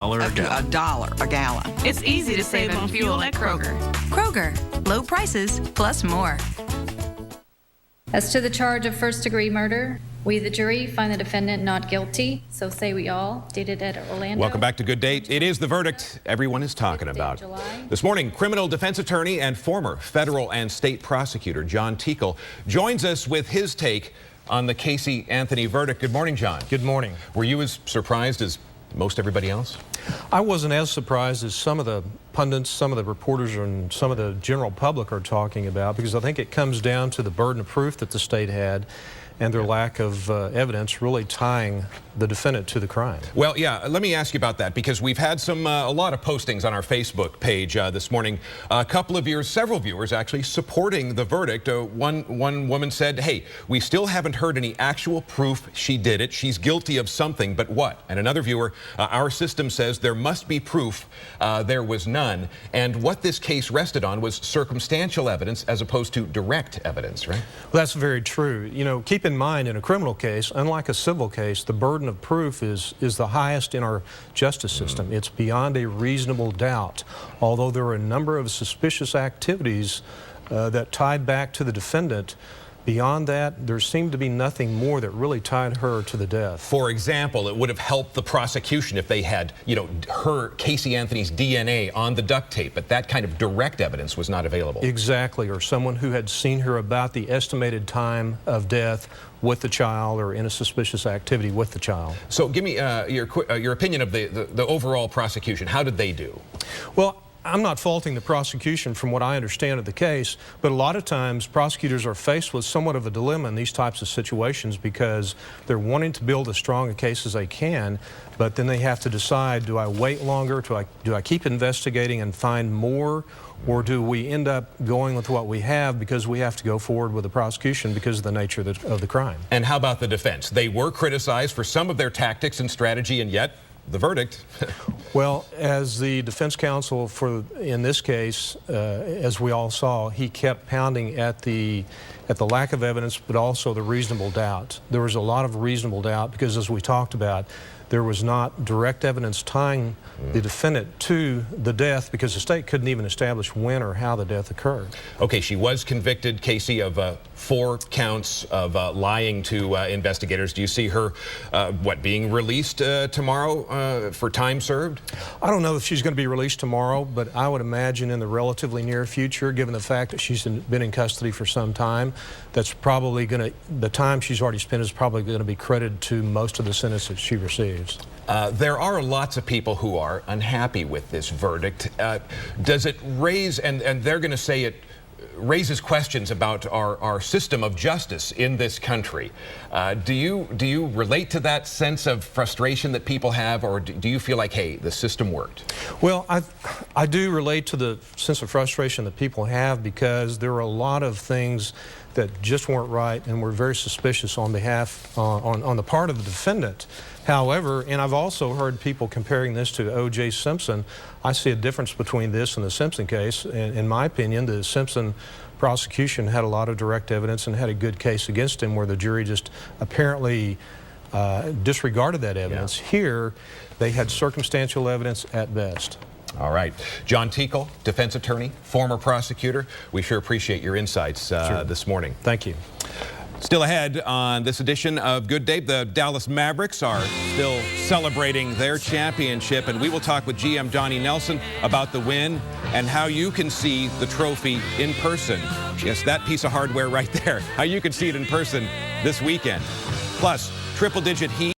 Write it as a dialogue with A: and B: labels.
A: Up to $1 a gallon.
B: It's easy to save on fuel at Kroger.
C: Kroger, low prices plus more.
D: As to the charge of first-degree murder, we, the jury, find the defendant not guilty. So say we all. Dated at Orlando.
E: Welcome back to Good Date. It is the verdict everyone is talking about. This morning, criminal defense attorney and former federal and state prosecutor John Teagle joins us with his take on the Casey Anthony verdict. Good morning, John.
F: Good morning.
E: Were you as surprised as most everybody else?
F: I wasn't as surprised as some of the pundits, some of the reporters, and some of the general public are talking about, because I think it comes down to the burden of proof that the state had and their lack of evidence really tying the defendant to the crime.
E: Well, yeah, let me ask you about that, because we've had a lot of postings on our Facebook page this morning. A couple of viewers, several viewers actually, supporting the verdict. One woman said, hey, we still haven't heard any actual proof she did it. She's guilty of something, but what? And another viewer, our system says there must be proof. There was none. And what this case rested on was circumstantial evidence as opposed to direct evidence, right?
F: Well, that's very true. You know, keep in mind, in a criminal case, unlike a civil case, the burden of proof is the highest in our justice system. It's beyond a reasonable doubt. Although there are a number of suspicious activities that tied back to the defendant, beyond that, there seemed to be nothing more that really tied her to the death.
E: For example, it would have helped the prosecution if they had, you know, Casey Anthony's DNA on the duct tape, but that kind of direct evidence was not available.
F: Exactly, or someone who had seen her about the estimated time of death with the child or in a suspicious activity with the child.
E: So give me your opinion of the overall prosecution. How did they do?
F: Well, I'm not faulting the prosecution from what I understand of the case, but a lot of times prosecutors are faced with somewhat of a dilemma in these types of situations, because they're wanting to build as strong a case as they can, but then they have to decide, do I wait longer, do I keep investigating and find more, or do we end up going with what we have because we have to go forward with the prosecution because of the nature of the crime?
E: And how about the defense? They were criticized for some of their tactics and strategy, and yet the verdict.
F: Well, as the defense counsel in this case, as we all saw, he kept pounding at the lack of evidence, but also the reasonable doubt. There was a lot of reasonable doubt because, as we talked about, there was not direct evidence tying the defendant to the death, because the state couldn't even establish when or how the death occurred.
E: Okay, she was convicted, Casey, of 4 counts of lying to investigators. Do you see her, being released tomorrow for time served?
F: I don't know if she's going to be released tomorrow, but I would imagine in the relatively near future, given the fact that she's been in custody for some time, that's probably going to, the time she's already spent is probably going to be credited to most of the sentence that she receives.
E: There are lots of people who are unhappy with this verdict. Does it raise, and they're going to say it raises questions about our system of justice in this country. Do you relate to that sense of frustration that people have, or do you feel like, hey, the system worked?
F: Well, I do relate to the sense of frustration that people have, because there are a lot of things that just weren't right and were very suspicious on behalf, on the part of the defendant. However, and I've also heard people comparing this to O.J. Simpson. I see a difference between this and the Simpson case. In my opinion, the Simpson prosecution had a lot of direct evidence and had a good case against him, where the jury just apparently disregarded that evidence. Yeah. Here, they had circumstantial evidence at best.
E: All right. John Teagle, defense attorney, former prosecutor. We sure appreciate your insights this morning.
F: Thank you.
E: Still ahead on this edition of Good Day, the Dallas Mavericks are still celebrating their championship, and we will talk with GM Donnie Nelson about the win and how you can see the trophy in person. Yes, that piece of hardware right there, how you can see it in person this weekend. Plus, triple-digit heat.